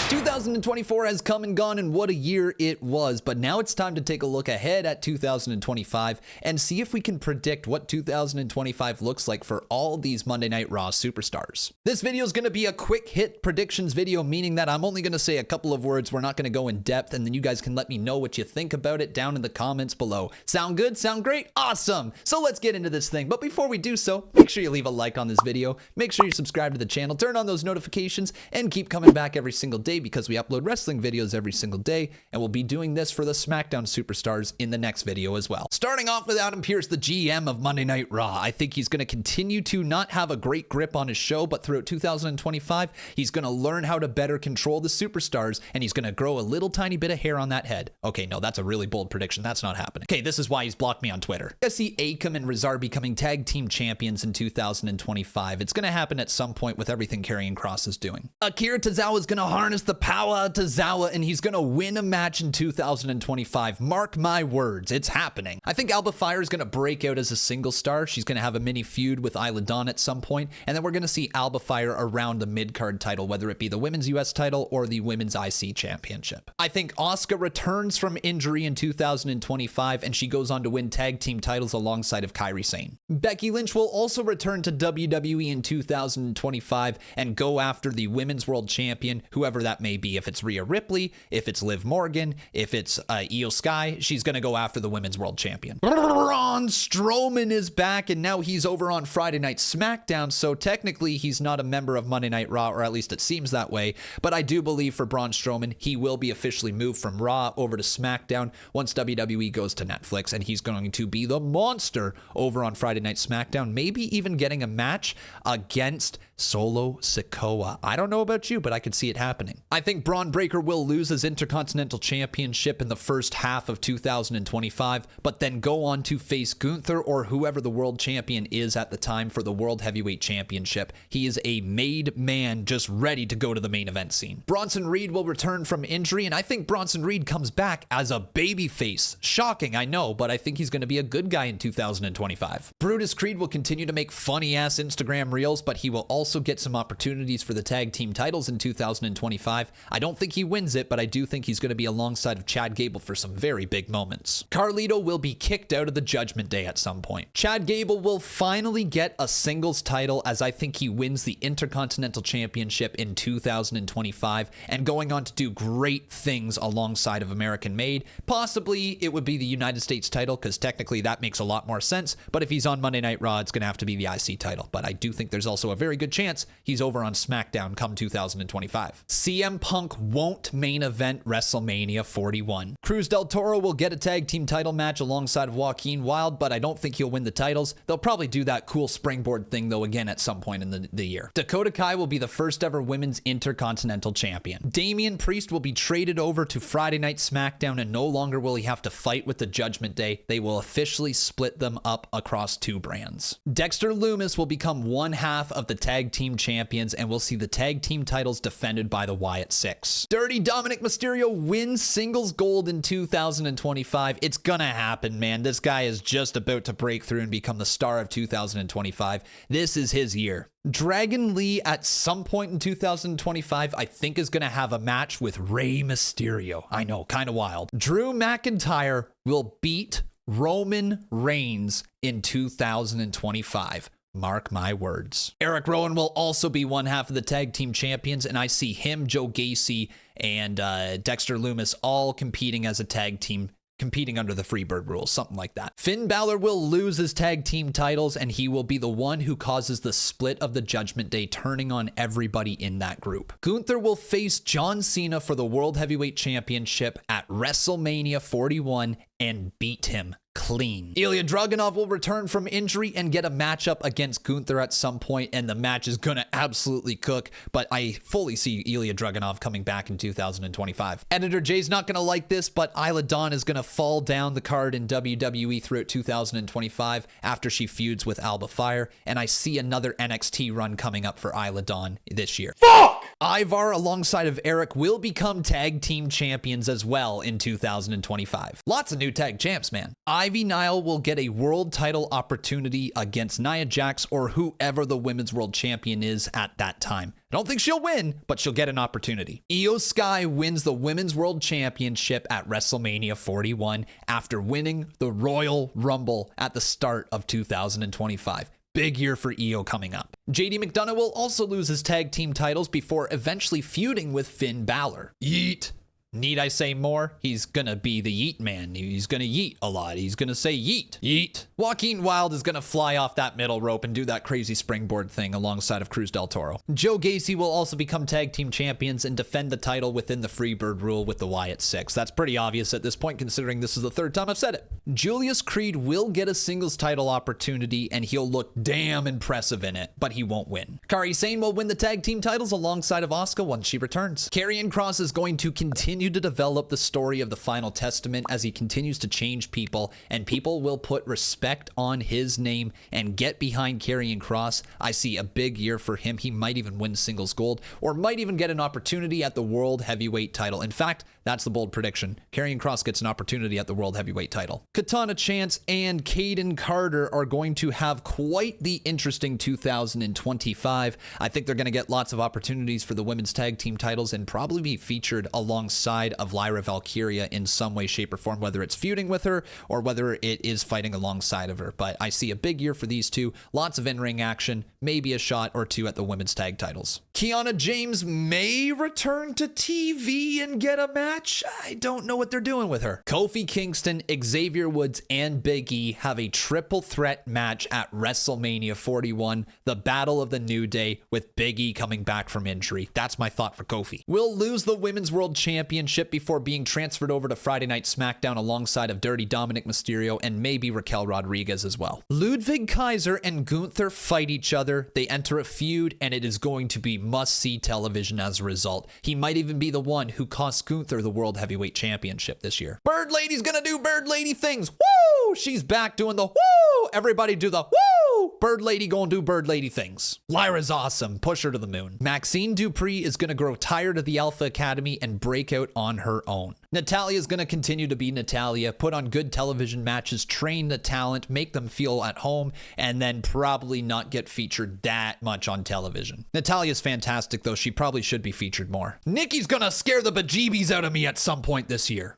2024 has come and gone, and what a year it was. But now it's time to take a look ahead at 2025 and see if we can predict what 2025 looks like for all these Monday Night Raw superstars. This video is going to be a quick hit predictions video, meaning that I'm only going to say a couple of words. We're not going to go in depth, and then you guys can let me know what you think about it down in the comments below. Sound good? Sound great? Awesome! So let's get into this thing. But before we do so, make sure you leave a like on this video. Make sure you subscribe to the channel, turn on those notifications, and keep coming back every single day because we upload wrestling videos every single day, and we'll be doing this for the SmackDown superstars in the next video as well. Starting off with Adam Pearce, the GM of Monday Night Raw. I think he's going to continue to not have a great grip on his show, but throughout 2025, he's going to learn how to better control the superstars, and he's going to grow a little tiny bit of hair on that head. Okay, no, that's a really bold prediction. That's not happening. Okay, this is why he's blocked me on Twitter. I see Akam and Rezar becoming tag team champions in 2025. It's going to happen at some point with everything Karrion Kross is doing. Akira Tozawa is going to harness the power of Tozawa, and he's going to win a match in 2025. Mark my words, it's happening. I think Alba Fyre is going to break out as a single star. She's going to have a mini feud with Isla Dawn at some point, and then we're going to see Alba Fyre around the mid-card title, whether it be the Women's US title or the Women's IC Championship. I think Asuka returns from injury in 2025, and she goes on to win tag team titles alongside of Kairi Sane. Becky Lynch will also return to WWE in 2025 and go after the Women's World Champion, whoever that may be. If it's Rhea Ripley, if it's Liv Morgan, if it's Io Sky, she's going to go after the Women's World Champion. Braun Strowman is back, and now he's over on Friday Night SmackDown, so technically he's not a member of Monday Night Raw, or at least it seems that way, but I do believe for Braun Strowman, he will be officially moved from Raw over to SmackDown once WWE goes to Netflix, and he's going to be the monster over on Friday Night SmackDown, maybe even getting a match against Solo Sikoa. I don't know about you, but I could see it happening. I think Braun Breaker will lose his Intercontinental Championship in the first half of 2025, but then go on to face Gunther or whoever the world champion is at the time for the World Heavyweight Championship. He is a made man just ready to go to the main event scene. Bronson Reed will return from injury, and I think Bronson Reed comes back as a babyface. Shocking, I know, but I think he's going to be a good guy in 2025. Brutus Creed will continue to make funny-ass Instagram reels, but he will also get some opportunities for the tag team titles in 2025. I don't think he wins it, but I do think he's going to be alongside of Chad Gable for some very big moments. Carlito will be kicked out of the Judgment Day at some point. Chad Gable will finally get a singles title, as I think he wins the Intercontinental Championship in 2025 and going on to do great things alongside of American Made. Possibly it would be the United States title, because technically that makes a lot more sense, but if he's on Monday Night Raw, it's going to have to be the IC title. But I do think there's also a very good chance he's over on SmackDown come 2025. CM Punk won't main event WrestleMania 41. Cruz del Toro will get a tag team title match alongside of Joaquin Wilde, but I don't think he'll win the titles. They'll probably do that cool springboard thing though again at some point in the year. Dakota Kai will be the first ever women's Intercontinental Champion. Damian Priest will be traded over to Friday Night SmackDown, and no longer will he have to fight with the Judgment Day. They will officially split them up across two brands. Dexter Lumis will become one half of the tag team champions, and we'll see the tag team titles defended by the Wyatt Six. Dirty Dominic Mysterio wins singles gold in 2025. It's gonna happen, man. This guy is just about to break through and become the star of 2025. This is his year. Dragon Lee at some point in 2025, I think, is going to have a match with Rey Mysterio. I know, kind of wild. Drew McIntyre will beat Roman Reigns in 2025. Mark my words. Eric Rowan will also be one half of the tag team champions, and I see him, Joe Gacy, and Dexter Lumis all competing as a tag team, competing under the Freebird rules, something like that. Finn Balor will lose his tag team titles, and he will be the one who causes the split of the Judgment Day, turning on everybody in that group. Gunther will face John Cena for the World Heavyweight Championship at WrestleMania 41 and beat him clean. Ilya Dragunov will return from injury and get a matchup against Gunther at some point, and the match is gonna absolutely cook, but I fully see Ilya Dragunov coming back in 2025. Editor Jay's not gonna like this, but Isla Dawn is gonna fall down the card in WWE throughout 2025 after she feuds with Alba Fyre, and I see another NXT run coming up for Isla Dawn this year. Fuck! Ivar alongside of Eric will become tag team champions as well in 2025. Lots of new tag champs, man. Ivy Nile will get a world title opportunity against Nia Jax or whoever the women's world champion is at that time. I don't think she'll win, but she'll get an opportunity. Io Sky wins the Women's World Championship at WrestleMania 41 after winning the Royal Rumble at the start of 2025. Big year for Io coming up. JD McDonough will also lose his tag team titles before eventually feuding with Finn Balor. Yeet. Need I say more? He's gonna be the yeet man. He's gonna yeet a lot. He's gonna say yeet. Yeet. Joaquin Wilde is gonna fly off that middle rope and do that crazy springboard thing alongside of Cruz del Toro. Joe Gacy will also become tag team champions and defend the title within the Freebird rule with the Wyatt Six. That's pretty obvious at this point considering this is the third time I've said it. Julius Creed will get a singles title opportunity and he'll look damn impressive in it, but he won't win. Kairi Sane will win the tag team titles alongside of Asuka once she returns. Karrion Kross is going to continue to develop the story of the Final Testament as he continues to change people, and people will put respect on his name and get behind Karrion Kross. I see a big year for him. He might even win singles gold or might even get an opportunity at the World Heavyweight title. In fact, that's the bold prediction. Karrion Kross gets an opportunity at the World Heavyweight title. Katana Chance and Caden Carter are going to have quite the interesting 2025. I think they're going to get lots of opportunities for the women's tag team titles and probably be featured alongside of Lyra Valkyria in some way, shape, or form, whether it's feuding with her or whether it is fighting alongside of her. But I see a big year for these two. Lots of in-ring action, maybe a shot or two at the women's tag titles. Kiana James may return to TV and get a match. I don't know what they're doing with her. Kofi Kingston, Xavier Woods, and Big E have a triple threat match at WrestleMania 41, the Battle of the New Day, with Big E coming back from injury. That's my thought for Kofi. Will lose the Women's World Championship before being transferred over to Friday Night SmackDown alongside of Dirty Dominic Mysterio and maybe Raquel Rodriguez as well. Ludwig Kaiser and Gunther fight each other. They enter a feud and it is going to be must-see television as a result. He might even be the one who cost Gunther the World Heavyweight Championship this year. Bird Lady's gonna do Bird Lady things. Woo! She's back doing the woo! Everybody do the woo! Bird Lady gonna do Bird Lady things. Lyra's awesome. Push her to the moon. Maxine Dupree is gonna grow tired of the Alpha Academy and break out on her own. Natalya's gonna continue to be Natalya, put on good television matches, train the talent, make them feel at home, and then probably not get featured that much on television. Natalya's fantastic though. She probably should be featured more. Nikki's gonna scare the bejeebies out of me at some point this year.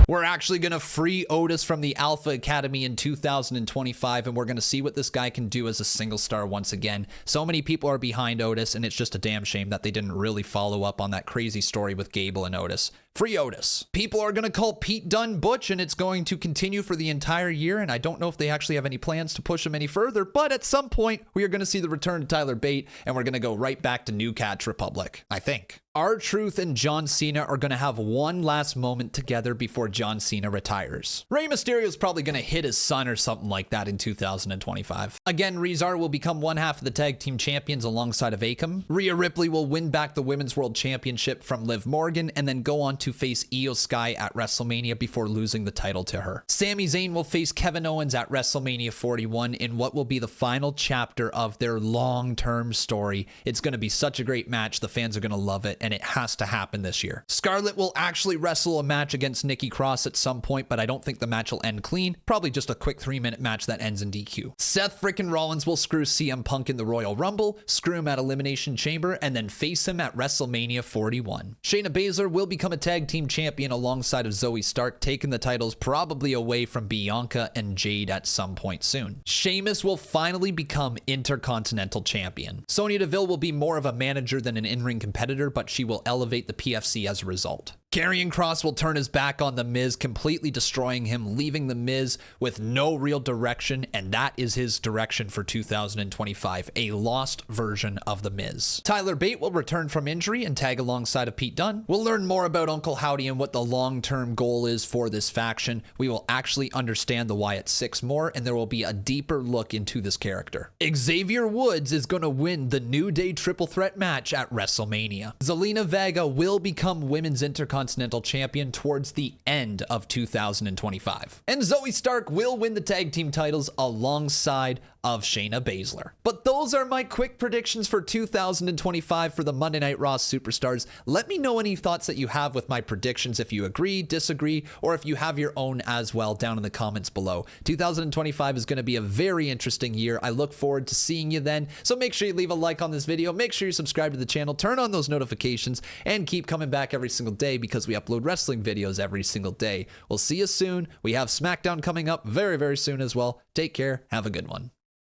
We're actually going to free Otis from the Alpha Academy in 2025, and we're going to see what this guy can do as a single star once again. So many people are behind Otis, and it's just a damn shame that they didn't really follow up on that crazy story with Gable and Otis. Free Otis. People are going to call Pete Dunne Butch, and it's going to continue for the entire year, and I don't know if they actually have any plans to push him any further, but at some point, we are going to see the return to Tyler Bate, and we're going to go right back to New Catch Republic, I think. R-Truth and John Cena are going to have one last moment together before John Cena retires. Rey Mysterio is probably going to hit his son or something like that in 2025. Again, Rezar will become one half of the tag team champions alongside of Akam. Rhea Ripley will win back the Women's World Championship from Liv Morgan and then go on to face Io Sky at WrestleMania before losing the title to her. Sami Zayn will face Kevin Owens at WrestleMania 41 in what will be the final chapter of their long-term story. It's going to be such a great match. The fans are going to love it, and it has to happen this year. Scarlett will actually wrestle a match against Nikki Cross at some point, but I don't think the match will end clean. Probably just a quick 3-minute match that ends in DQ. Seth frickin' Rollins will screw CM Punk in the Royal Rumble, screw him at Elimination Chamber, and then face him at WrestleMania 41. Shayna Baszler will become a tag team champion alongside of Zoe Stark, taking the titles probably away from Bianca and Jade at some point soon. Sheamus will finally become Intercontinental Champion. Sonya Deville will be more of a manager than an in-ring competitor, but she will elevate the PFC as a result. Karrion Kross will turn his back on The Miz, completely destroying him, leaving The Miz with no real direction, and that is his direction for 2025, a lost version of The Miz. Tyler Bate will return from injury and tag alongside of Pete Dunne. We'll learn more about Uncle Howdy and what the long-term goal is for this faction. We will actually understand the Wyatt Six more, and there will be a deeper look into this character. Xavier Woods is going to win the New Day triple threat match at WrestleMania. Zelina Vega will become Women's Intercontinental Champion towards the end of 2025. And Zoe Stark will win the tag team titles alongside of Shayna Baszler. But those are my quick predictions for 2025 for the Monday Night Raw Superstars. Let me know any thoughts that you have with my predictions, if you agree, disagree, or if you have your own as well down in the comments below. 2025 is going to be a very interesting year. I look forward to seeing you then. So make sure you leave a like on this video, make sure you subscribe to the channel, turn on those notifications, and keep coming back every single day because we upload wrestling videos every single day. We'll see you soon. We have SmackDown coming up very, very soon as well. Take care. Have a good one.